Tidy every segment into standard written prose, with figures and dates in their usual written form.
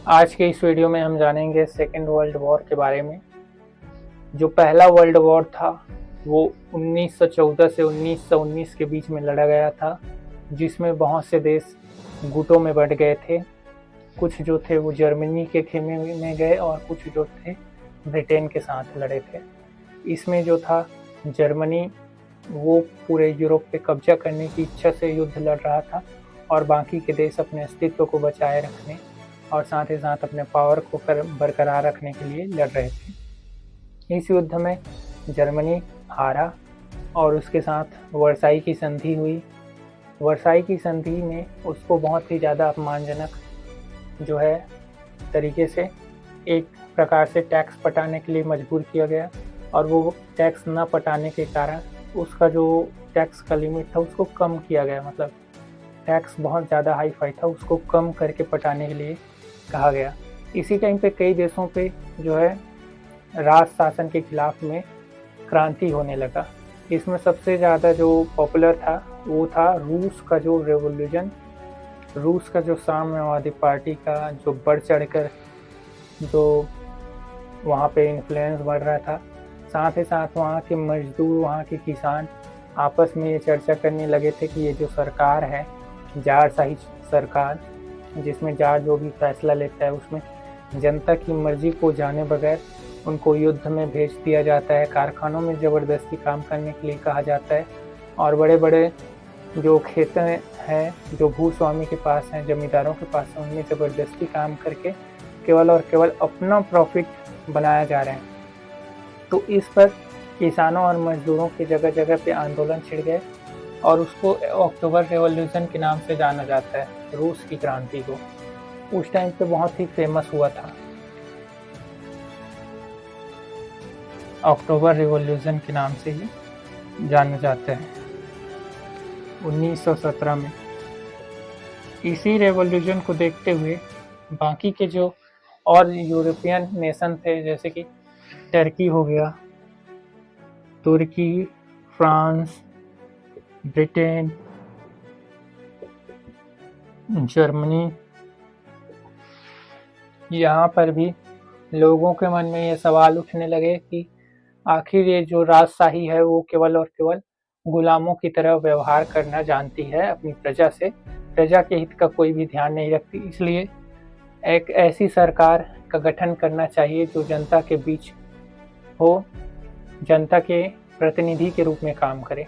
आज के इस वीडियो में हम जानेंगे सेकेंड वर्ल्ड वॉर के बारे में। जो पहला वर्ल्ड वॉर था वो 1914 से 1919 के बीच में लड़ा गया था, जिसमें बहुत से देश गुटों में बंट गए थे। कुछ जो थे वो जर्मनी के खेमे में गए और कुछ जो थे ब्रिटेन के साथ लड़े थे। इसमें जो था जर्मनी वो पूरे यूरोप पे कब्जा करने की इच्छा से युद्ध लड़ रहा था और बाकी के देश अपने अस्तित्व को बचाए रखने और साथ ही साथ अपने पावर को बरकरार रखने के लिए लड़ रहे थे। इस युद्ध में जर्मनी हारा और उसके साथ वर्साई की संधि हुई। वर्साई की संधि में उसको बहुत ही ज़्यादा अपमानजनक जो है तरीके से एक प्रकार से टैक्स पटाने के लिए मजबूर किया गया और वो टैक्स न पटाने के कारण उसका जो टैक्स का लिमिट था उसको कम किया गया। मतलब टैक्स बहुत ज़्यादा हाई फाई था, उसको कम करके पटाने के लिए कहा गया। इसी टाइम पे कई देशों पे जो है राज शासन के खिलाफ में क्रांति होने लगा। इसमें सबसे ज़्यादा जो पॉपुलर था वो था रूस का जो रेवोल्यूशन, रूस का जो साम्यवादी पार्टी का जो बढ़ चढ़कर जो वहाँ पे इन्फ्लुएंस बढ़ रहा था। साथ ही साथ वहाँ के मजदूर, वहाँ के किसान आपस में ये चर्चा करने लगे थे कि ये जो सरकार है जारशाही सरकार, जिसमें जार जो भी फैसला लेता है उसमें जनता की मर्जी को जाने बगैर उनको युद्ध में भेज दिया जाता है, कारखानों में ज़बरदस्ती काम करने के लिए कहा जाता है और बड़े बड़े जो खेत हैं जो भूस्वामी के पास हैं, जमींदारों के पास हैं, उनमें ज़बरदस्ती काम करके केवल और केवल अपना प्रॉफिट बनाया जा रहा है। तो इस पर किसानों और मजदूरों की जगह जगह पे आंदोलन छिड़ गए और उसको अक्टूबर रेवोल्यूशन के नाम से जाना जाता है, रूस की क्रांति को। उस टाइम पे बहुत ही फेमस हुआ था। अक्टूबर रिवॉल्यूशन के नाम से ही जाना जाता है 1917 में। इसी रेवोल्यूशन को देखते हुए बाकी के जो और यूरोपियन नेशन थे, जैसे कि टर्की हो गया, तुर्की, फ्रांस, ब्रिटेन, जर्मनी, यहाँ पर भी लोगों के मन में ये सवाल उठने लगे कि आखिर ये जो राजशाही है वो केवल और केवल गुलामों की तरह व्यवहार करना जानती है अपनी प्रजा से, प्रजा के हित का कोई भी ध्यान नहीं रखती। इसलिए एक ऐसी सरकार का गठन करना चाहिए जो जनता के बीच हो, जनता के प्रतिनिधि के रूप में काम करे।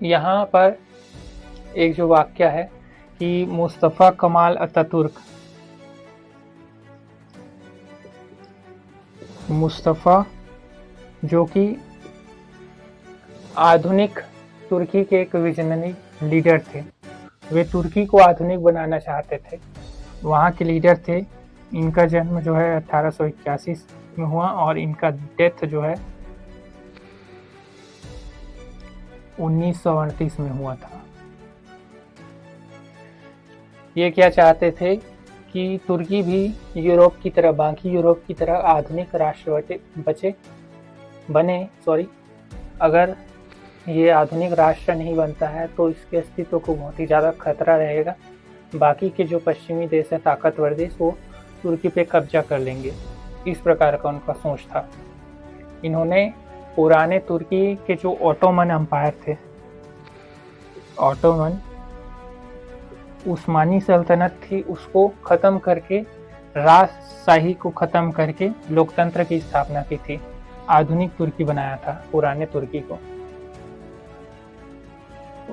यहाँ पर एक जो वाक्य है कि मुस्तफ़ा कमाल अतातुर्क, मुस्तफ़ा जो कि आधुनिक तुर्की के एक विजनरी लीडर थे, वे तुर्की को आधुनिक बनाना चाहते थे, वहाँ के लीडर थे। इनका जन्म जो है 1881 में हुआ और इनका डेथ जो है 1938 में हुआ था। ये क्या चाहते थे कि तुर्की भी यूरोप की तरह, बाकी यूरोप की तरह आधुनिक राष्ट्र बने। अगर ये आधुनिक राष्ट्र नहीं बनता है तो इसके अस्तित्व को बहुत ही ज़्यादा खतरा रहेगा। बाकी के जो पश्चिमी देश हैं, ताकतवर देश, वो तुर्की पे कब्जा कर लेंगे। इस प्रकार का उनका सोच था। इन्होंने पुराने तुर्की के जो ऑटोमन एम्पायर थे, ऑटोमन उस्मानी सल्तनत थी, उसको ख़त्म करके, राजशाही को ख़त्म करके लोकतंत्र की स्थापना की थी। आधुनिक तुर्की बनाया था पुराने तुर्की को।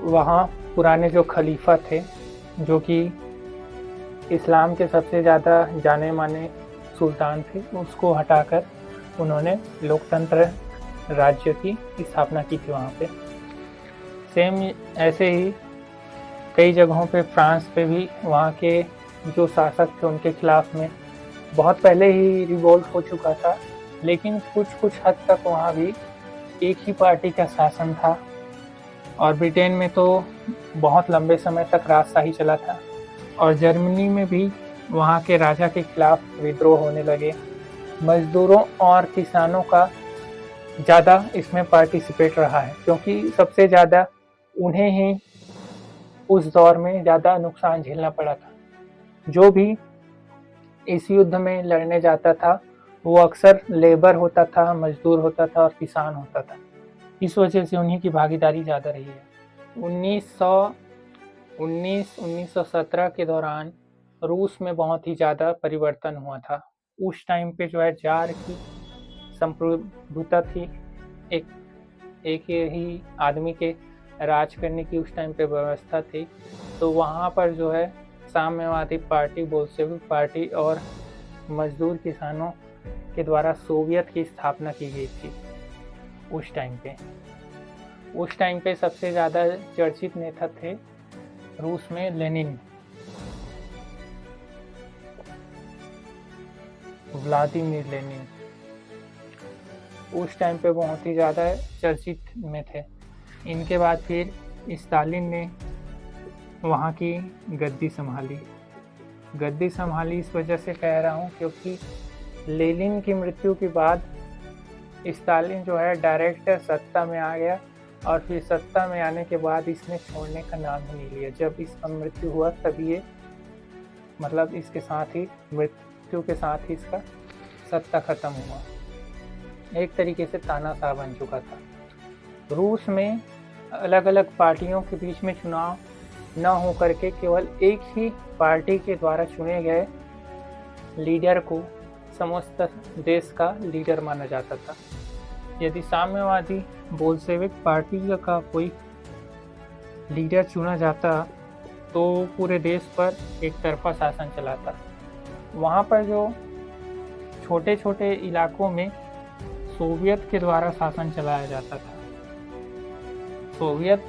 वहाँ पुराने जो खलीफा थे, जो कि इस्लाम के सबसे ज़्यादा जाने माने सुल्तान थे, उसको हटाकर उन्होंने लोकतंत्र राज्य की स्थापना की थी वहाँ पे। सेम ऐसे ही कई जगहों पे, फ्रांस पे भी वहाँ के जो शासक थे उनके खिलाफ में बहुत पहले ही रिवोल्ट हो चुका था, लेकिन कुछ हद तक वहाँ भी एक ही पार्टी का शासन था। और ब्रिटेन में तो बहुत लंबे समय तक राजशाही चला था और जर्मनी में भी वहाँ के राजा के खिलाफ विद्रोह होने लगे। मजदूरों और किसानों का ज़्यादा इसमें पार्टिसिपेट रहा है, क्योंकि सबसे ज़्यादा उन्हें ही उस दौर में ज़्यादा नुकसान झेलना पड़ा था। जो भी इस युद्ध में लड़ने जाता था वो अक्सर लेबर होता था, मजदूर होता था और किसान होता था। इस वजह से उन्हीं की भागीदारी ज़्यादा रही है। 1917 के दौरान रूस में बहुत ही ज़्यादा परिवर्तन हुआ था। उस टाइम पे जो है जार की संप्रभुता थी, एक ही आदमी के राज करने की उस टाइम पे व्यवस्था थी। तो वहाँ पर जो है साम्यवादी पार्टी, बोल्शेविक पार्टी और मजदूर किसानों के द्वारा सोवियत की स्थापना की गई थी उस टाइम पे। उस टाइम पे सबसे ज़्यादा चर्चित नेता थे रूस में लेनिन, व्लादिमीर लेनिन उस टाइम पे बहुत ही ज़्यादा चर्चित में थे। इनके बाद फिर स्टालिन ने वहाँ की गद्दी संभाली इस वजह से कह रहा हूँ क्योंकि लेनिन की मृत्यु के बाद स्टालिन जो है डायरेक्ट सत्ता में आ गया और फिर सत्ता में आने के बाद इसने छोड़ने का नाम ही नहीं लिया। जब इसका मृत्यु हुआ तब ये मतलब इसके साथ ही मृत्यु के साथ ही इसका सत्ता खत्म हुआ। एक तरीके से तानाशाह बन चुका था। रूस में अलग अलग पार्टियों के बीच में चुनाव न हो करके केवल एक ही पार्टी के द्वारा चुने गए लीडर को समस्त देश का लीडर माना जाता था। यदि साम्यवादी बोल्शेविक पार्टी का कोई लीडर चुना जाता तो पूरे देश पर एक तरफा शासन चलाता। वहाँ पर जो छोटे छोटे इलाकों में सोवियत के द्वारा शासन चलाया जाता था। सोवियत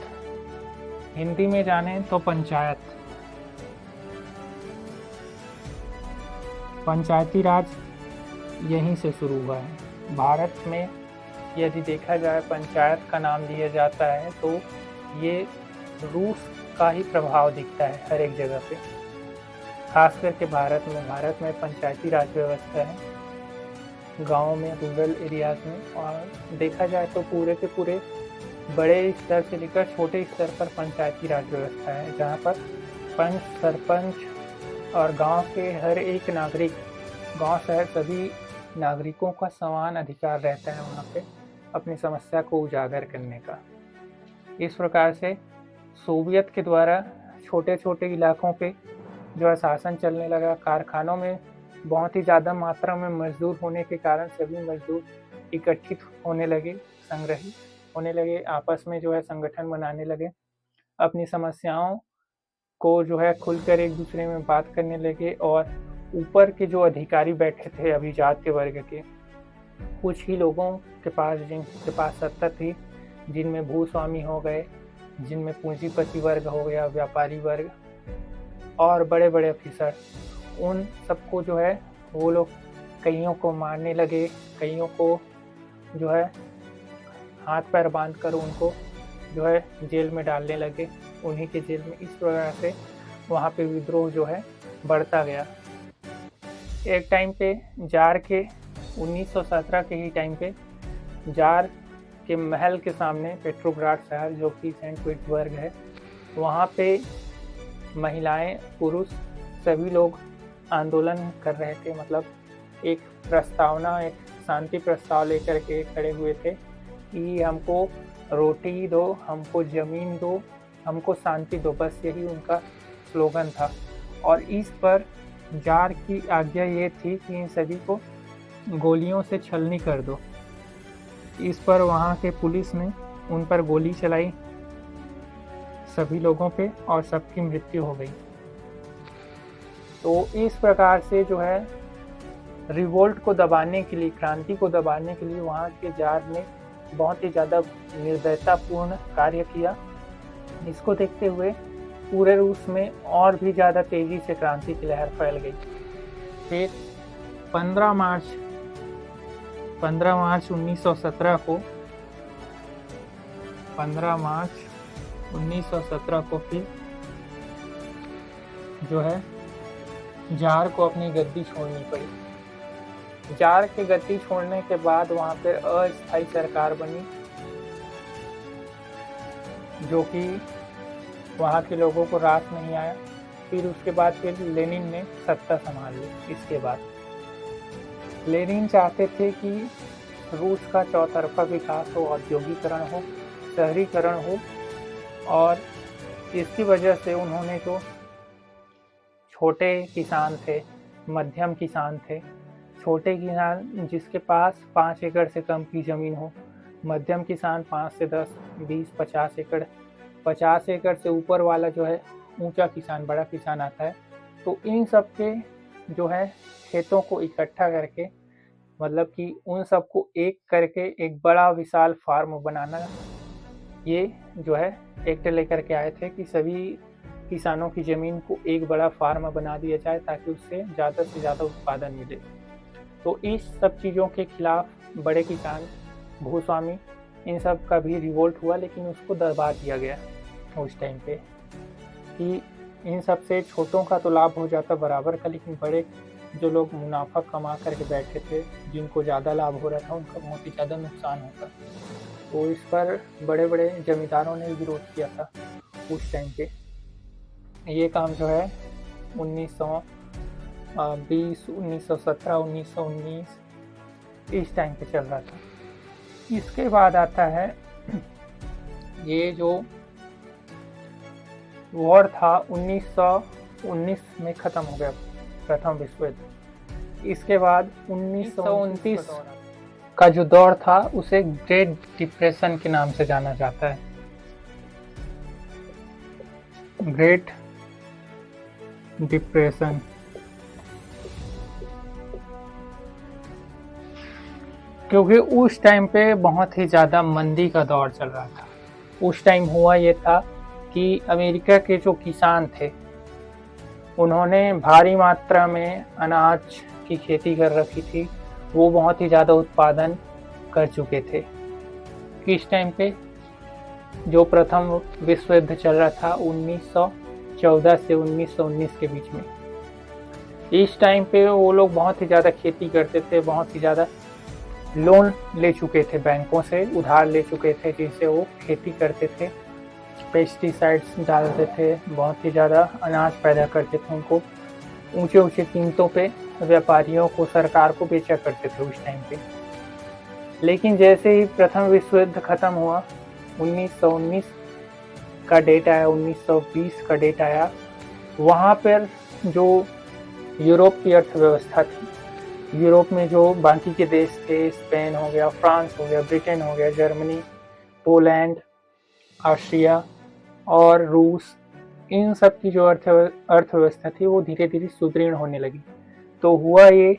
हिंदी में जाने तो पंचायती राज यहीं से शुरू हुआ है। भारत में यदि देखा जाए पंचायत का नाम लिया जाता है तो ये रूस का ही प्रभाव दिखता है हर एक जगह पे, खास करके भारत में पंचायती राज व्यवस्था है गाँव में, रूरल एरियाज में। और देखा जाए तो पूरे के पूरे बड़े स्तर से लेकर छोटे स्तर पर पंचायती राज व्यवस्था है, जहाँ पर पंच, सरपंच और गांव के हर एक नागरिक, गांव शहर सभी नागरिकों का समान अधिकार रहता है वहाँ पे अपनी समस्या को उजागर करने का। इस प्रकार से सोवियत के द्वारा छोटे छोटे इलाकों पे जो है शासन चलने लगा। कारखानों में बहुत ही ज़्यादा मात्रा में मजदूर होने के कारण सभी मजदूर इकट्ठित होने लगे, संग्रहित होने लगे, आपस में जो है संगठन बनाने लगे, अपनी समस्याओं को जो है खुलकर एक दूसरे में बात करने लगे। और ऊपर के जो अधिकारी बैठे थे अभिजात के वर्ग के, कुछ ही लोगों के पास जिनके पास सत्ता थी, जिनमें भूस्वामी हो गए, जिनमें पूंजीपति वर्ग हो गया, व्यापारी वर्ग और बड़े बड़े अफिसर, उन सबको जो है वो लोग कईयों को मारने लगे, कईयों को जो है हाथ पैर बांध कर उनको जो है जेल में डालने लगे, उन्हीं के जेल में। इस प्रकार से वहाँ पे विद्रोह जो है बढ़ता गया। एक टाइम पे जार के 1917 के ही टाइम पे जार के महल के सामने पेट्रोग्राड शहर जो कि सेंट पीटर्सबर्ग है, वहाँ पे महिलाएं, पुरुष सभी लोग आंदोलन कर रहे थे। मतलब एक प्रस्तावना, एक शांति प्रस्ताव लेकर के खड़े हुए थे कि हमको रोटी दो, हमको ज़मीन दो, हमको शांति दो, बस यही उनका स्लोगन था। और इस पर जार की आज्ञा ये थी कि इन सभी को गोलियों से छलनी कर दो। इस पर वहाँ के पुलिस ने उन पर गोली चलाई सभी लोगों पे और सबकी मृत्यु हो गई। तो इस प्रकार से जो है रिवोल्ट को दबाने के लिए, क्रांति को दबाने के लिए वहाँ के जार ने बहुत ही ज़्यादा निर्दयतापूर्ण कार्य किया। इसको देखते हुए पूरे रूस में और भी ज़्यादा तेज़ी से क्रांति की लहर फैल गई। फिर 15 मार्च 1917 को फिर जो है जार को अपनी गद्दी छोड़नी पड़ी। जार की गद्दी छोड़ने के बाद वहाँ पर अस्थायी सरकार बनी, जो कि वहाँ के लोगों को रास नहीं आया। फिर उसके बाद फिर लेनिन ने सत्ता संभाल ली। इसके बाद लेनिन चाहते थे कि रूस का चौतरफा विकास हो, औद्योगिकरण हो, शहरीकरण हो, और इसकी वजह से उन्होंने जो छोटे किसान थे, मध्यम किसान थे, छोटे किसान जिसके पास 5 एकड़ से कम की ज़मीन हो, मध्यम किसान 5 से 10, 20, 50 एकड़, 50 एकड़ से ऊपर वाला जो है ऊंचा किसान, बड़ा किसान आता है। तो इन सब के जो है खेतों को इकट्ठा करके, मतलब कि उन सबको एक करके एक बड़ा विशाल फार्म बनाना, ये जो है एक्ट लेकर के आए थे कि सभी किसानों की ज़मीन को एक बड़ा फार्म बना दिया जाए ताकि उससे ज़्यादा से ज़्यादा उत्पादन मिले। तो इस सब चीज़ों के खिलाफ बड़े किसान, भूस्वामी, इन सब का भी रिवोल्ट हुआ, लेकिन उसको दबा दिया गया उस टाइम पे कि इन सब से छोटों का तो लाभ हो जाता बराबर का, लेकिन बड़े जो लोग मुनाफा कमा करके बैठे थे, जिनको ज़्यादा लाभ हो रहा था, उनका बहुत ही ज़्यादा नुकसान होता। तो इस पर बड़े बड़े जमींदारों ने विरोध किया था उस टाइम पे। ये काम जो है 1920, 1917, 1919 इस टाइम पे चल रहा था। इसके बाद आता है ये जो वॉर था 1919 में ख़त्म हो गया, प्रथम विश्व युद्ध। इसके बाद 1929 का जो दौर था उसे ग्रेट डिप्रेशन के नाम से जाना जाता है। ग्रेट डिप्रेशन क्योंकि उस टाइम पे बहुत ही ज़्यादा मंदी का दौर चल रहा था। उस टाइम हुआ ये था कि अमेरिका के जो किसान थे उन्होंने भारी मात्रा में अनाज की खेती कर रखी थी, वो बहुत ही ज़्यादा उत्पादन कर चुके थे। किस टाइम पे? जो प्रथम विश्व युद्ध चल रहा था 1914 से 1919 के बीच में। इस टाइम पे वो लोग बहुत ही ज़्यादा खेती करते थे, बहुत ही ज़्यादा लोन ले चुके थे, बैंकों से उधार ले चुके थे, जिससे वो खेती करते थे, पेस्टिसाइड्स डालते थे, बहुत ही ज़्यादा अनाज पैदा करते थे, उनको ऊंचे ऊंचे कीमतों पे व्यापारियों को, सरकार को बेचा करते थे उस टाइम पे। लेकिन जैसे ही प्रथम विश्व युद्ध खत्म हुआ, 1919 का डेट आया, 1920 का डेट आया, वहाँ पर जो यूरोप की अर्थव्यवस्था थी, यूरोप में जो बाकी के देश थे, स्पेन हो गया, फ्रांस हो गया, ब्रिटेन हो गया, जर्मनी, पोलैंड, ऑस्ट्रिया और रूस, इन सब की जो अर्थव्यवस्था थी वो धीरे धीरे सुदृढ़ होने लगी। तो हुआ ये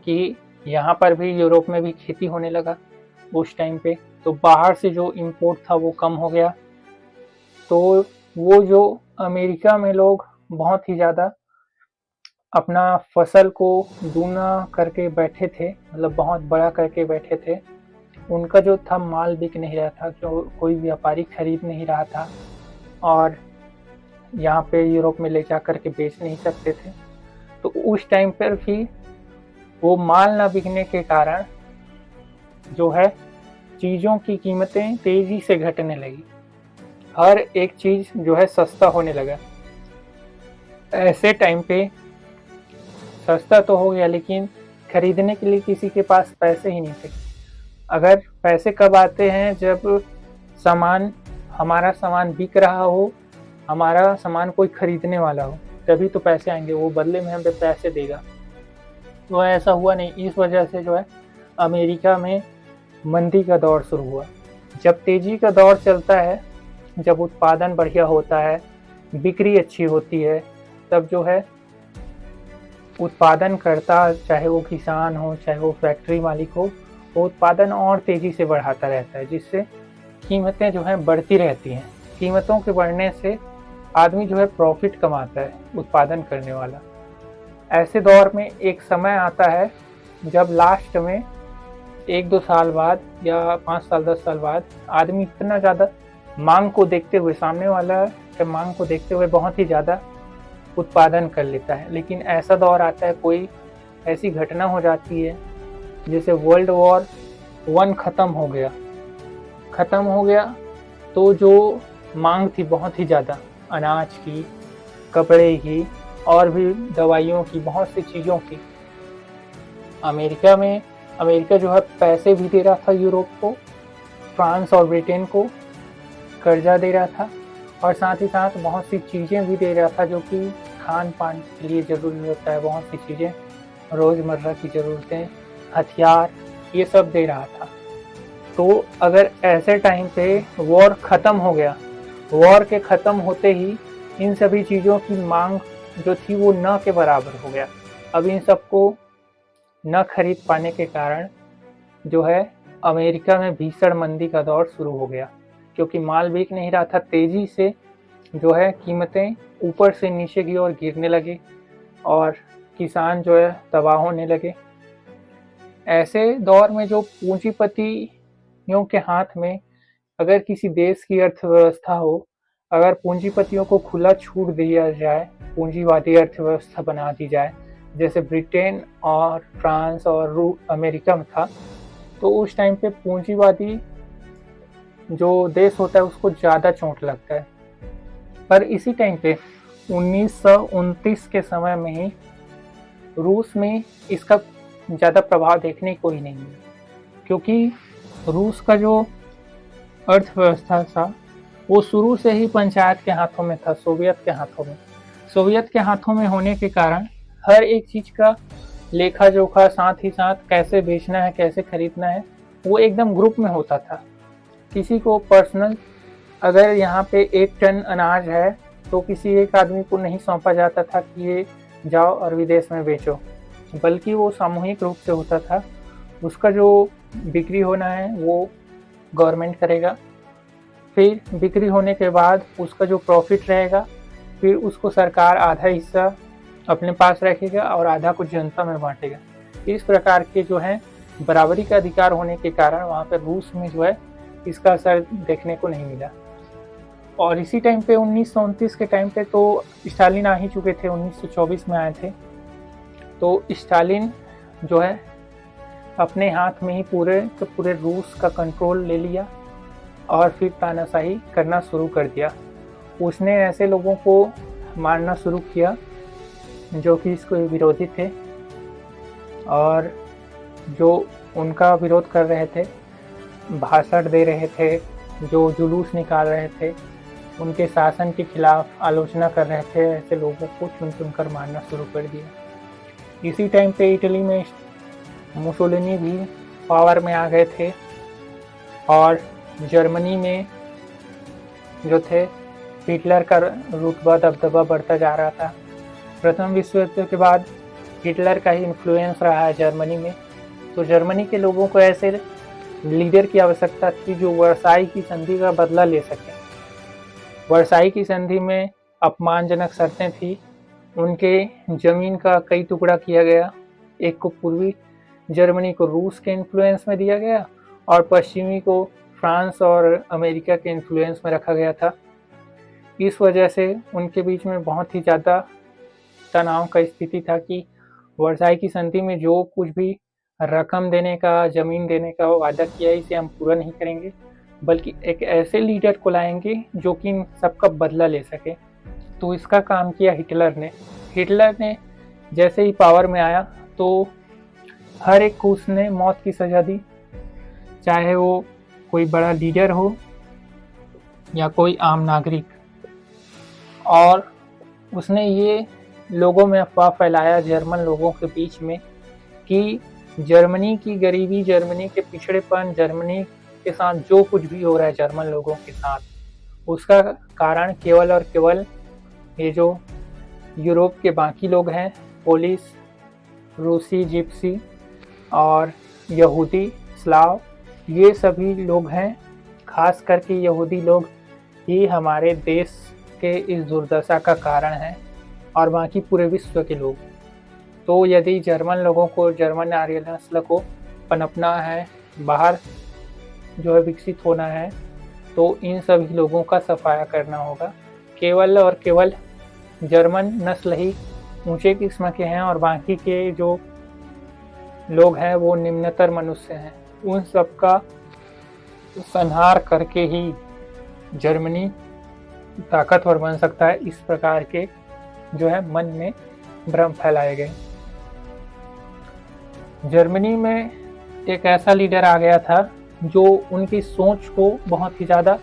कि यहाँ पर भी, यूरोप में भी खेती होने लगा उस टाइम पे। तो बाहर से जो इंपोर्ट था वो कम हो गया। तो वो जो अमेरिका में लोग बहुत ही ज़्यादा अपना फसल को दूना करके बैठे थे, मतलब बहुत बड़ा करके बैठे थे, उनका जो था माल बिक नहीं रहा था, जो कोई व्यापारी खरीद नहीं रहा था और यहाँ पे यूरोप में ले जा करके बेच नहीं सकते थे। तो उस टाइम पर भी वो माल ना बिकने के कारण जो है चीज़ों की कीमतें तेज़ी से घटने लगी, हर एक चीज़ जो है सस्ता होने लगा। ऐसे टाइम पे सस्ता तो हो गया, लेकिन खरीदने के लिए किसी के पास पैसे ही नहीं थे। अगर पैसे कब आते हैं? जब हमारा सामान बिक रहा हो, हमारा सामान कोई खरीदने वाला हो, तभी तो पैसे आएंगे, वो बदले में हमें पैसे देगा। तो ऐसा हुआ नहीं। इस वजह से जो है अमेरिका में मंदी का दौर शुरू हुआ। जब तेज़ी का दौर चलता है, जब उत्पादन बढ़िया होता है, बिक्री अच्छी होती है, तब जो है उत्पादन करता, चाहे वो किसान हो, चाहे वो फैक्ट्री मालिक हो, वो उत्पादन और तेज़ी से बढ़ाता रहता है, जिससे कीमतें जो हैं बढ़ती रहती हैं। कीमतों के बढ़ने से आदमी जो है प्रॉफिट कमाता है, उत्पादन करने वाला। ऐसे दौर में एक समय आता है जब लास्ट में 1-2 साल बाद या 5 साल 10 साल बाद आदमी इतना ज़्यादा मांग को देखते हुए, सामने वाला के मांग को देखते हुए बहुत ही ज़्यादा उत्पादन कर लेता है। लेकिन ऐसा दौर आता है, कोई ऐसी घटना हो जाती है जैसे वर्ल्ड वॉर 1 ख़त्म हो गया, तो जो मांग थी बहुत ही ज़्यादा अनाज की, कपड़े की और भी दवाइयों की, बहुत सी चीज़ों की। अमेरिका जो है पैसे भी दे रहा था यूरोप को, फ्रांस और ब्रिटेन को कर्जा दे रहा था, और साथ ही साथ बहुत सी चीज़ें भी दे रहा था जो कि खान पान के लिए ज़रूरी होता है। बहुत सी चीज़ें, रोज़मर्रा की ज़रूरतें, हथियार, ये सब दे रहा था। तो अगर ऐसे टाइम पे वॉर ख़त्म हो गया, वॉर के ख़त्म होते ही इन सभी चीज़ों की मांग जो थी वो न के बराबर हो गया। अब इन सबको न खरीद पाने के कारण जो है अमेरिका में भीषण मंदी का दौर शुरू हो गया, क्योंकि माल बिक नहीं रहा था। तेज़ी से जो है कीमतें ऊपर से नीचे की ओर गिरने लगी और किसान जो है तबाह होने लगे। ऐसे दौर में जो पूंजीपतियों के हाथ में अगर किसी देश की अर्थव्यवस्था हो, अगर पूंजीपतियों को खुला छूट दिया जाए, पूंजीवादी अर्थव्यवस्था बना दी जाए, जैसे ब्रिटेन और फ्रांस और अमेरिका में था, तो उस टाइम पे पूंजीवादी जो देश होता है उसको ज़्यादा चोट लगता है। पर इसी टाइम पे 1929 के समय में ही रूस में इसका ज़्यादा प्रभाव देखने को ही नहीं मिला, क्योंकि रूस का जो अर्थव्यवस्था था वो शुरू से ही पंचायत के हाथों में था, सोवियत के हाथों में। सोवियत के हाथों में होने के कारण हर एक चीज़ का लेखा जोखा, साथ ही साथ कैसे बेचना है, कैसे खरीदना है, वो एकदम ग्रुप में होता था। किसी को पर्सनल अगर यहाँ पे 1 टन अनाज है तो किसी एक आदमी को नहीं सौंपा जाता था कि ये जाओ और विदेश में बेचो, बल्कि वो सामूहिक रूप से होता था। उसका जो बिक्री होना है वो गवर्नमेंट करेगा, फिर बिक्री होने के बाद उसका जो प्रॉफिट रहेगा फिर उसको सरकार आधा हिस्सा अपने पास रखेगा और आधा कुछ जनता में बांटेगा। इस प्रकार के जो है बराबरी का अधिकार होने के कारण वहाँ पर रूस में जो है इसका असर देखने को नहीं मिला। और इसी टाइम पे 1929 के टाइम पे तो स्टालिन आ ही चुके थे, 1924 में आए थे। तो स्टालिन जो है अपने हाथ में ही पूरे रूस का कंट्रोल ले लिया और फिर तानाशाही करना शुरू कर दिया। उसने ऐसे लोगों को मारना शुरू किया जो कि इसको विरोधी थे और जो उनका विरोध कर रहे थे, भाषण दे रहे थे, जो जुलूस निकाल रहे थे, उनके शासन के खिलाफ आलोचना कर रहे थे, ऐसे लोगों को चुन चुनकर मारना शुरू कर दिया। इसी टाइम पे इटली में मुसोलिनी भी पावर में आ गए थे और जर्मनी में जो थे हिटलर का रुतबा दबदबा बढ़ता जा रहा था। प्रथम विश्व युद्ध के बाद हिटलर का ही इन्फ्लुएंस रहा है जर्मनी में। तो जर्मनी के लोगों को ऐसे लीडर की आवश्यकता थी जो वर्साई की संधि का बदला ले सके। वर्साई की संधि में अपमानजनक शर्तें थी। उनके ज़मीन का कई टुकड़ा किया गया, एक को पूर्वी जर्मनी को रूस के इन्फ्लुएंस में दिया गया और पश्चिमी को फ्रांस और अमेरिका के इन्फ्लुएंस में रखा गया था। इस वजह से उनके बीच में बहुत ही ज़्यादा तनाव का स्थिति था कि वर्साई की संधि में जो कुछ भी रकम देने का, ज़मीन देने का वादा किया, इसे हम पूरा नहीं करेंगे, बल्कि एक ऐसे लीडर को लाएंगे जो कि इन सबका बदला ले सके। तो इसका काम किया हिटलर ने जैसे ही पावर में आया तो हर एक को उसने मौत की सज़ा दी, चाहे वो कोई बड़ा लीडर हो या कोई आम नागरिक। और उसने ये लोगों में अफवाह फैलाया जर्मन लोगों के बीच में कि जर्मनी की गरीबी, जर्मनी के पिछड़ेपन, जर्मनी के साथ जो कुछ भी हो रहा है जर्मन लोगों के साथ, उसका कारण केवल और केवल ये जो यूरोप के बाकी लोग हैं, पोलिश, रूसी, जिप्सी और यहूदी, स्लाव, ये सभी लोग हैं। खास करके यहूदी लोग ही हमारे देश के इस दुर्दशा का कारण हैं और बाकी पूरे विश्व के लोग। तो यदि जर्मन लोगों को, जर्मन आर्य नस्ल को पनपना है, बाहर जो है विकसित होना है, तो इन सभी लोगों का सफाया करना होगा। केवल और केवल जर्मन नस्ल ही ऊंचे किस्म के हैं और बाकी के जो लोग हैं वो निम्नतर मनुष्य हैं। उन सब का संहार करके ही जर्मनी ताकतवर बन सकता है। इस प्रकार के जो है मन में भ्रम फैलाए गए। जर्मनी में एक ऐसा लीडर आ गया था जो उनकी सोच को बहुत ही ज़्यादा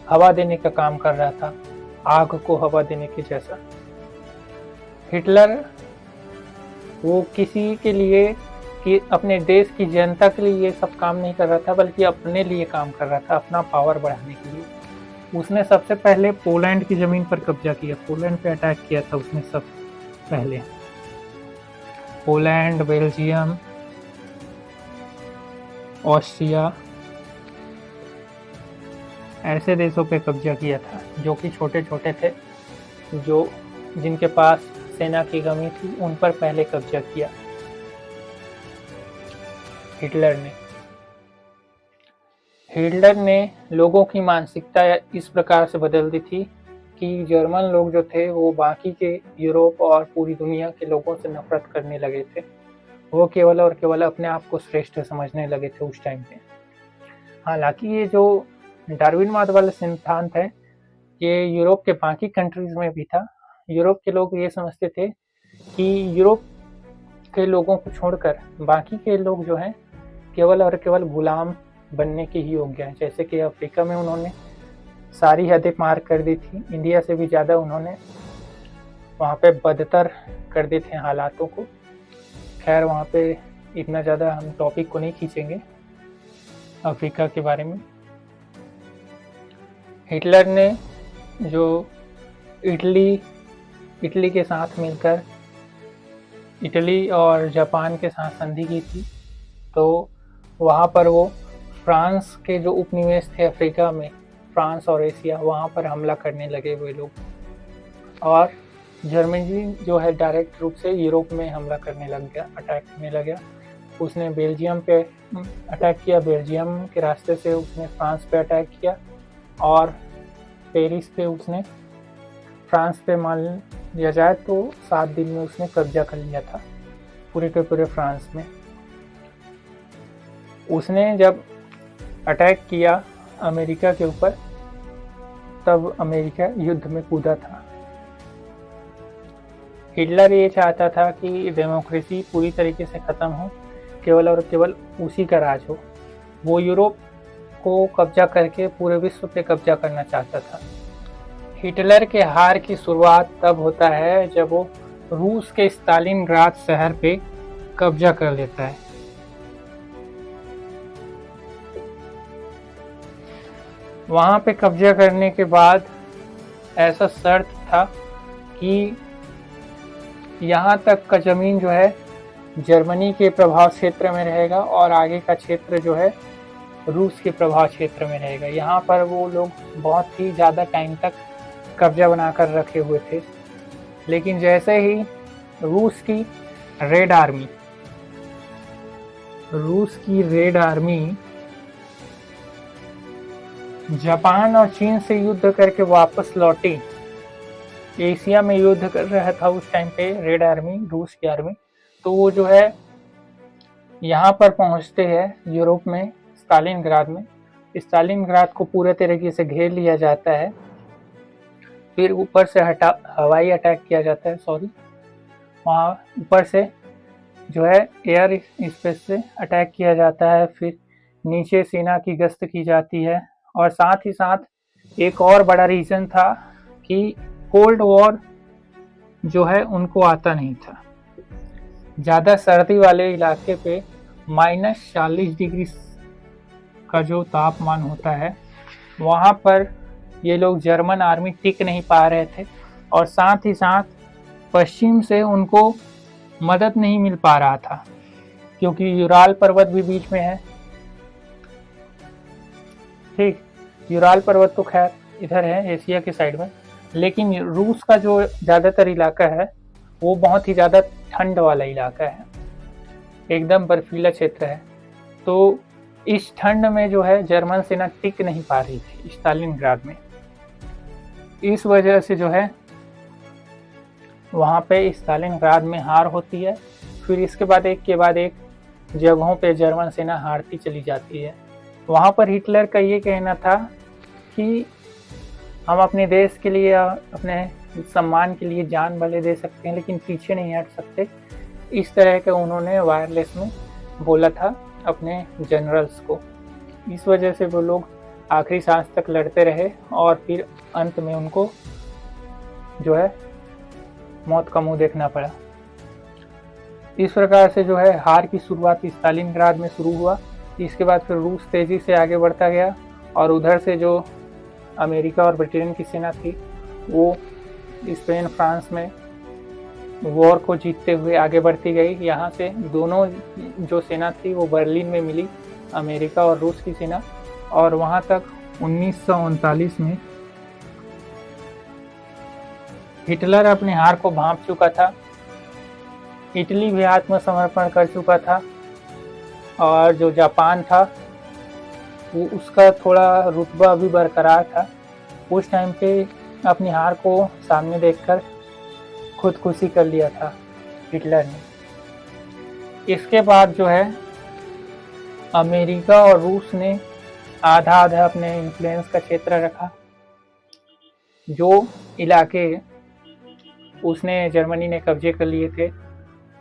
हवा देने का काम कर रहा था, आग को हवा देने के जैसा। हिटलर वो किसी के लिए कि अपने देश की जनता के लिए ये सब काम नहीं कर रहा था, बल्कि अपने लिए काम कर रहा था, अपना पावर बढ़ाने के लिए। उसने सबसे पहले पोलैंड की ज़मीन पर कब्जा किया, पोलैंड पे अटैक किया था उसने सब पहले। पोलैंड, बेल्जियम, ऑस्ट्रिया, ऐसे देशों पे कब्जा किया था जो कि छोटे छोटे थे, जो जिनके पास सेना की कमी थी, उन पर पहले कब्जा किया हिटलर ने लोगों की मानसिकता इस प्रकार से बदल दी थी कि जर्मन लोग जो थे वो बाकी के यूरोप और पूरी दुनिया के लोगों से नफरत करने लगे थे। वो केवल और केवल अपने आप को श्रेष्ठ समझने लगे थे उस टाइम पे। हालांकि ये जो डार्विनवाद वाला सिद्धांत है ये यूरोप के बाकी कंट्रीज में भी था। यूरोप के लोग ये समझते थे कि यूरोप के लोगों को छोड़कर बाकी के लोग जो हैं केवल और केवल गुलाम बनने के ही योग्य हैं। जैसे कि अफ्रीका में उन्होंने सारी हदें पार कर दी थी, इंडिया से भी ज़्यादा उन्होंने वहाँ पे बदतर कर दी थे हालातों को। खैर वहाँ पे इतना ज़्यादा हम टॉपिक को नहीं खींचेंगे अफ्रीका के बारे में। हिटलर ने जो इटली के साथ मिलकर इटली और जापान के साथ संधि की थी, तो वहाँ पर वो फ्रांस के जो उपनिवेश थे अफ्रीका में, फ्रांस और एशिया, वहाँ पर हमला करने लगे वे लोग। और जर्मनी जो है डायरेक्ट रूप से यूरोप में हमला करने लग गया, अटैक करने लग गया। उसने बेल्जियम पे अटैक किया, बेल्जियम के रास्ते से उसने फ्रांस पे अटैक किया और पेरिस पे उसने, फ्रांस पे मान लिया जाए तो 7 दिन में उसने कब्जा कर लिया था पूरे के पूरे फ्रांस में। उसने जब अटैक किया अमेरिका के ऊपर, तब अमेरिका युद्ध में कूदा था। हिटलर ये चाहता था कि डेमोक्रेसी पूरी तरीके से ख़त्म हो, केवल और केवल उसी का राज हो। वो यूरोप को कब्जा करके पूरे विश्व पे कब्जा करना चाहता था। हिटलर के हार की शुरुआत तब होता है जब वो रूस के स्टालिनग्राद शहर पे कब्जा कर लेता है। वहाँ पे कब्जा करने के बाद ऐसा शर्त था कि यहाँ तक का ज़मीन जो है जर्मनी के प्रभाव क्षेत्र में रहेगा और आगे का क्षेत्र जो है रूस के प्रभाव क्षेत्र में रहेगा। यहाँ पर वो लोग बहुत ही ज़्यादा टाइम तक कब्जा बनाकर रखे हुए थे। लेकिन जैसे ही रूस की रेड आर्मी जापान और चीन से युद्ध करके वापस लौटी, एशिया में युद्ध कर रहा था उस टाइम पे रेड आर्मी, रूस की आर्मी, तो वो जो है यहाँ पर पहुँचते हैं यूरोप में, स्टालिनग्राद में। स्टालिनग्राद को पूरे तरीके से घेर लिया जाता है, फिर ऊपर से हवाई अटैक किया जाता है, वहाँ ऊपर से जो है एयर स्पेस से अटैक किया जाता है, फिर नीचे सेना की गश्त की जाती है। और साथ ही साथ एक और बड़ा रीज़न था कि कोल्ड वॉर जो है उनको आता नहीं था। ज़्यादा सर्दी वाले इलाके पे -40 डिग्री का जो तापमान होता है, वहाँ पर ये लोग जर्मन आर्मी टिक नहीं पा रहे थे और साथ ही साथ पश्चिम से उनको मदद नहीं मिल पा रहा था, क्योंकि यूराल पर्वत भी बीच में है। ठीक, यूराल पर्वत तो खैर इधर है एशिया के साइड में, लेकिन रूस का जो ज़्यादातर इलाका है वो बहुत ही ज़्यादा ठंड वाला इलाका है, एकदम बर्फीला क्षेत्र है। तो इस ठंड में जो है जर्मन सेना टिक नहीं पा रही थी स्टालिनग्राद में। इस वजह से जो है वहाँ पे स्टालिनग्राद में हार होती है। फिर इसके बाद एक के बाद एक जगहों पे जर्मन सेना हारती चली जाती है। वहाँ पर हिटलर का ये कहना था कि हम अपने देश के लिए, अपने सम्मान के लिए जान भले दे सकते हैं लेकिन पीछे नहीं हट सकते, इस तरह के उन्होंने वायरलेस में बोला था अपने जनरल्स को। इस वजह से वो लोग आखिरी सांस तक लड़ते रहे और फिर अंत में उनको जो है मौत का मुंह देखना पड़ा। इस प्रकार से जो है हार की शुरुआत स्टालिनग्राद में शुरू हुआ। इसके बाद फिर रूस तेजी से आगे बढ़ता गया और उधर से जो अमेरिका और ब्रिटेन की सेना थी वो स्पेन फ्रांस में वॉर को जीतते हुए आगे बढ़ती गई। यहाँ से दोनों जो सेना थी वो बर्लिन में मिली, अमेरिका और रूस की सेना, और वहाँ तक 1939 में हिटलर अपने हार को भांप चुका था। इटली भी आत्मसमर्पण कर चुका था और जो जापान था वो उसका थोड़ा रुतबा अभी बरकरार था। उस टाइम पे अपनी हार को सामने देखकर खुदकुशी कर लिया था हिटलर ने। इसके बाद जो है अमेरिका और रूस ने आधा आधा अपने इन्फ्लुएंस का क्षेत्र रखा। जो इलाके उसने जर्मनी ने कब्जे कर लिए थे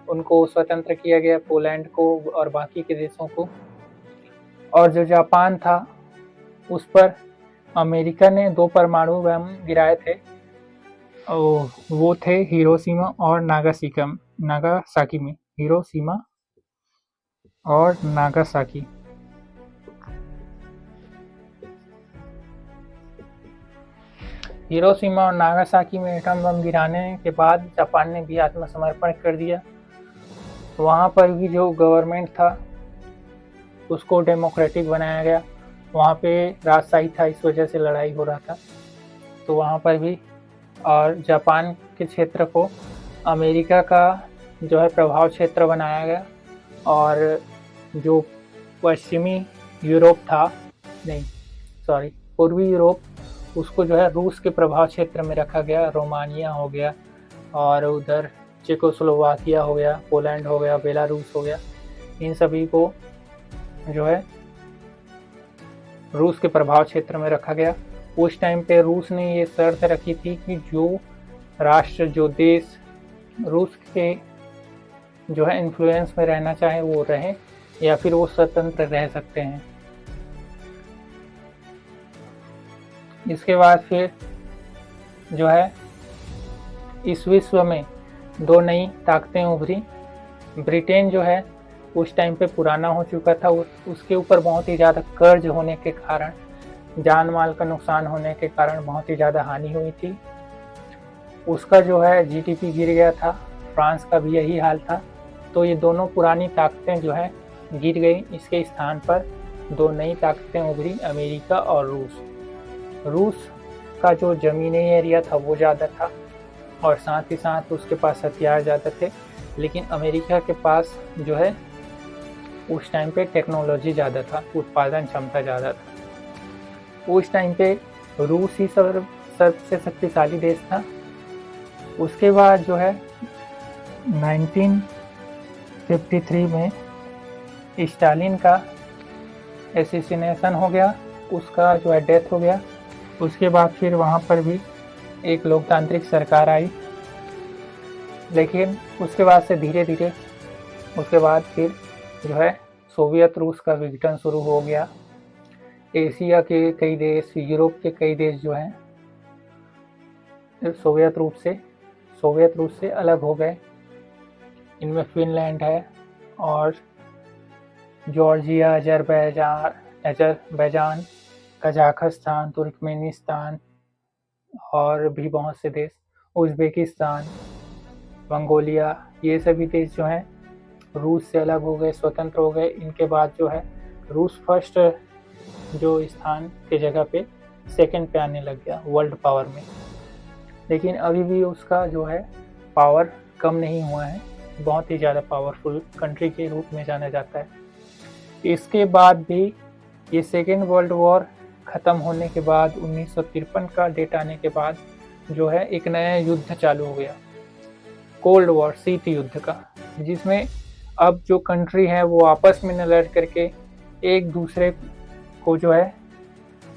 उनको स्वतंत्र किया गया, पोलैंड को और बाकी के देशों को। और जो जापान था उस पर अमेरिका ने 2 परमाणु बम गिराए थे, वो थे हिरोशिमा और नागासाकी में। हिरोशिमा और नागासाकी। हिरोशिमा और नागासाकी में एटम बम गिराने के बाद जापान ने भी आत्मसमर्पण कर दिया। वहाँ पर भी जो गवर्नमेंट था उसको डेमोक्रेटिक बनाया गया। वहाँ पे राजशाही था, इस वजह से लड़ाई हो रहा था तो वहाँ पर भी। और जापान के क्षेत्र को अमेरिका का जो है प्रभाव क्षेत्र बनाया गया और जो पश्चिमी यूरोप था, पूर्वी यूरोप, उसको जो है रूस के प्रभाव क्षेत्र में रखा गया। रोमानिया हो गया और उधर चेकोस्लोवाकिया हो गया, पोलैंड हो गया, बेलारूस हो गया, इन सभी को जो है रूस के प्रभाव क्षेत्र में रखा गया। उस टाइम पे रूस ने ये शर्त रखी थी कि जो राष्ट्र, जो देश रूस के जो है इन्फ्लुएंस में रहना चाहे वो रहे या फिर वो स्वतंत्र रह सकते हैं। इसके बाद फिर जो है इस विश्व में 2 नई ताकतें उभरी। ब्रिटेन जो है उस टाइम पे पुराना हो चुका था, उसके ऊपर बहुत ही ज़्यादा कर्ज होने के कारण, जान माल का नुकसान होने के कारण बहुत ही ज़्यादा हानि हुई थी। उसका जो है जीडीपी गिर गया था। फ्रांस का भी यही हाल था। तो ये दोनों पुरानी ताकतें जो है गिर गई। इसके स्थान पर 2 नई ताकतें उभरी, अमेरिका और रूस। रूस का जो ज़मीनी एरिया था वो ज़्यादा था और साथ ही साथ उसके पास हथियार ज़्यादा थे, लेकिन अमेरिका के पास जो है उस टाइम पे टेक्नोलॉजी ज़्यादा था, उत्पादन क्षमता ज़्यादा था। उस टाइम पे रूस ही सबसे शक्तिशाली देश था। उसके बाद जो है 1953 में स्टालिन का एसिसिनेशन हो गया, उसका जो है डेथ हो गया। उसके बाद फिर वहाँ पर भी एक लोकतांत्रिक सरकार आई, लेकिन उसके बाद से धीरे धीरे उसके बाद फिर जो है सोवियत रूस का विघटन शुरू हो गया। एशिया के कई देश, यूरोप के कई देश जो हैं सोवियत रूस से अलग हो गए। इनमें फिनलैंड है और जॉर्जिया, अजरबैजान, कजाकिस्तान, तुर्कमेनिस्तान और भी बहुत से देश, उज़्बेकिस्तान, मंगोलिया, ये सभी देश जो हैं रूस से अलग हो गए, स्वतंत्र हो गए। इनके बाद जो है रूस फर्स्ट जो स्थान के जगह पे सेकंड पे आने लग गया वर्ल्ड पावर में। लेकिन अभी भी उसका जो है पावर कम नहीं हुआ है, बहुत ही ज़्यादा पावरफुल कंट्री के रूप में जाना जाता है। इसके बाद भी ये सेकेंड वर्ल्ड वॉर ख़त्म होने के बाद 1953 का डेट आने के बाद जो है एक नया युद्ध चालू हो गया, कोल्ड वॉर, शीत युद्ध का, जिसमें अब जो कंट्री है वो आपस में न लड़ करके एक दूसरे को जो है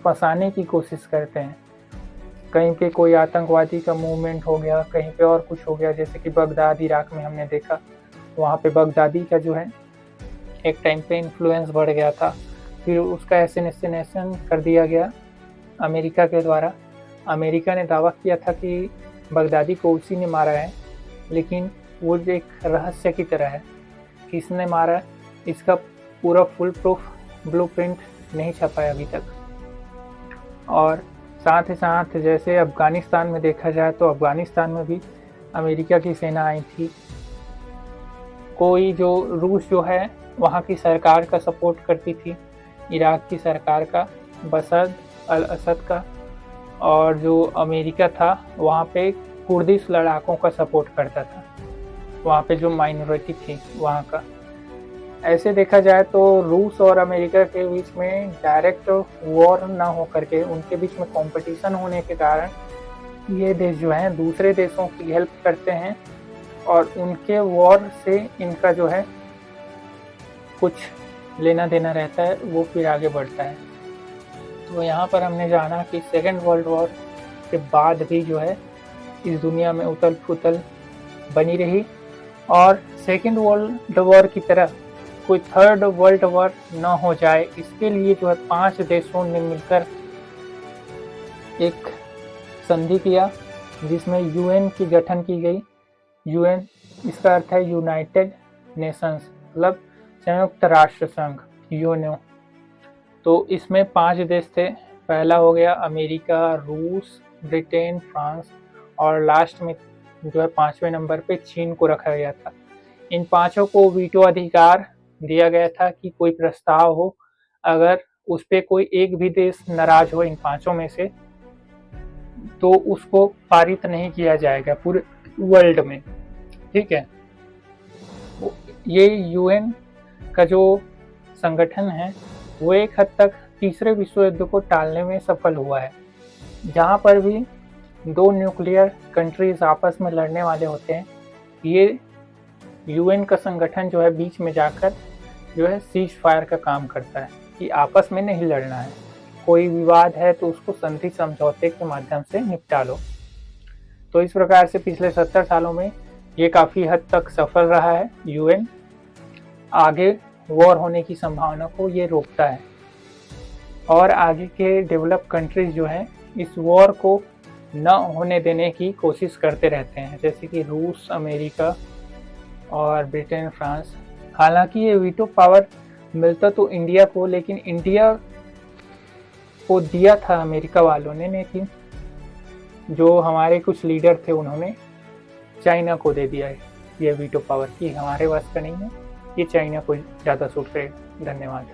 फंसाने की कोशिश करते हैं। कहीं पे कोई आतंकवादी का मूवमेंट हो गया, कहीं पे और कुछ हो गया, जैसे कि बगदाद इराक में हमने देखा, वहाँ पे बगदादी का जो है एक टाइम पे इन्फ्लुएंस बढ़ गया था, फिर उसका असैसिनेशन कर दिया गया अमेरिका के द्वारा। अमेरिका ने दावा किया था कि बगदादी को उसी ने मारा है, लेकिन वो एक रहस्य की तरह है, किसने मारा इसका पूरा फुल प्रूफ ब्लूप्रिंट नहीं छपा है अभी तक। और साथ ही साथ जैसे अफ़गानिस्तान में देखा जाए तो अफ़गानिस्तान में भी अमेरिका की सेना आई थी। कोई जो रूस जो है वहाँ की सरकार का सपोर्ट करती थी, इराक की सरकार का, बशर अल असद का, और जो अमेरिका था वहाँ पे कुर्दिश लड़ाकों का सपोर्ट करता था, वहाँ पे जो माइनॉरिटी थी वहाँ का। ऐसे देखा जाए तो रूस और अमेरिका के बीच में डायरेक्ट वॉर ना हो करके उनके बीच में कंपटीशन होने के कारण ये देश जो हैं दूसरे देशों की हेल्प करते हैं और उनके वॉर से इनका जो है कुछ लेना देना रहता है, वो फिर आगे बढ़ता है। तो यहाँ पर हमने जाना कि सेकेंड वर्ल्ड वॉर के बाद भी जो है इस दुनिया में उथल पुथल बनी रही, और सेकेंड वर्ल्ड वॉर की तरह कोई थर्ड वर्ल्ड वॉर न हो जाए, इसके लिए जो है 5 देशों ने मिलकर एक संधि किया जिसमें यूएन की गठन की गई। यूएन इसका अर्थ है यूनाइटेड नेशंस, मतलब संयुक्त राष्ट्र संघ, यूएनओ। तो इसमें 5 देश थे, पहला हो गया अमेरिका, रूस, ब्रिटेन, फ्रांस, और लास्ट में जो है 5वें नंबर पे चीन को रखा गया था। इन 5 को वीटो अधिकार दिया गया था कि कोई प्रस्ताव हो, अगर उस पर कोई एक भी देश नाराज हो इन 5 में से, तो उसको पारित नहीं किया जाएगा पूरे वर्ल्ड में। ठीक है, ये यूएन का जो संगठन है वो एक हद तक तीसरे विश्व युद्ध को टालने में सफल हुआ है। जहाँ पर भी 2 न्यूक्लियर कंट्रीज आपस में लड़ने वाले होते हैं, ये यूएन का संगठन जो है बीच में जाकर जो है सीज फायर का काम करता है कि आपस में नहीं लड़ना है, कोई विवाद है तो उसको संधि समझौते के माध्यम से निपटा लो। तो इस प्रकार से पिछले 70 सालों में ये काफ़ी हद तक सफल रहा है। यूएन आगे वॉर होने की संभावना को ये रोकता है, और आगे के डेवलप कंट्रीज जो हैं इस वॉर को न होने देने की कोशिश करते रहते हैं, जैसे कि रूस, अमेरिका और ब्रिटेन, फ्रांस। हालांकि ये वीटो पावर मिलता तो इंडिया को, लेकिन इंडिया को दिया था अमेरिका वालों ने, लेकिन जो हमारे कुछ लीडर थे उन्होंने चाइना को दे दिया है ये वीटो पावर, कि हमारे पास का नहीं है, ये चाइना को ज़्यादा सूट करेगा। धन्यवाद।